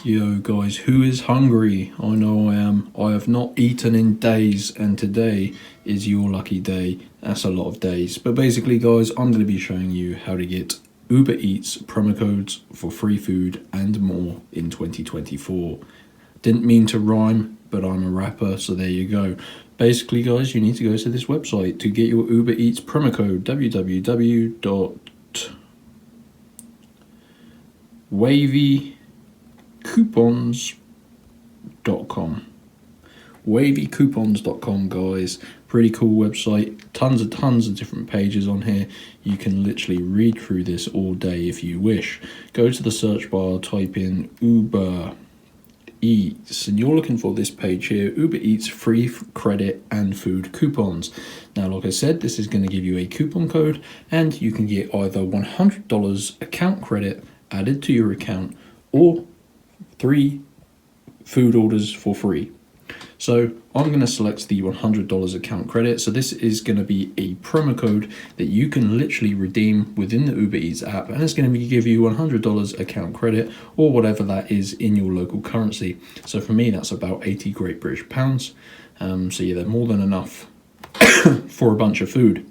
Yo guys, who is hungry? I know I am. I have not eaten in days, and today is your lucky day. That's a lot of days. But basically guys, I'm going to be showing you how to get Uber Eats promo codes for free food and more in 2024. Didn't mean to rhyme, but I'm a rapper, so there you go. Basically guys, you need to go to this website to get your Uber Eats promo code, www.wavycoupons.com. Wavycoupons.com, guys. Pretty cool website. Tons of different pages on here. You can literally read through this all day if you wish. Go to the search bar, type in Uber Eats, and you're looking for this page here, Uber Eats free credit and food coupons. Now, like I said, this is going to give you a coupon code, and you can get either $100 account credit added to your account or 3 food orders for free. So I'm going to select the $100 account credit. So this is going to be a promo code that you can literally redeem within the Uber Eats app, and it's going to give you $100 account credit or whatever that is in your local currency. So for me, that's about 80 Great British pounds. So yeah, they're more than enough for a bunch of food.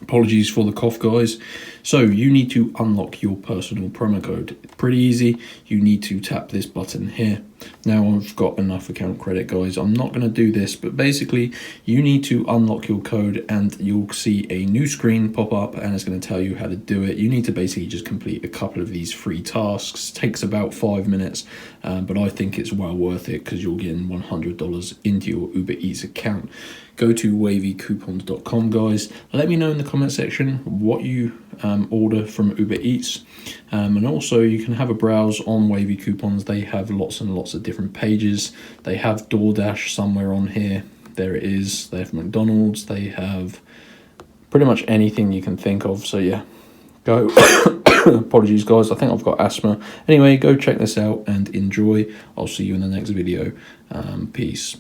Apologies for the cough, guys. So you need to unlock your personal promo code. It's pretty easy. You need to tap this button here. Now I've got enough account credit, guys. I'm not going to do this, but basically you need to unlock your code and you'll see a new screen pop up and it's going to tell you how to do it. You need to basically just complete a couple of these free tasks. It takes about 5 minutes, but I think it's well worth it because you're getting $100 into your Uber Eats account. Go to wavycoupons.com, guys. Let me know in the comment section what you order from Uber Eats, and also you can have a browse on Wavy Coupons. They have lots and lots of different pages. They have DoorDash somewhere on here. There it is. They have McDonald's. They have pretty much anything you can think of. So yeah, go. Apologies, guys. I think I've got asthma. Anyway, go check this out and enjoy. I'll see you in the next video. Peace.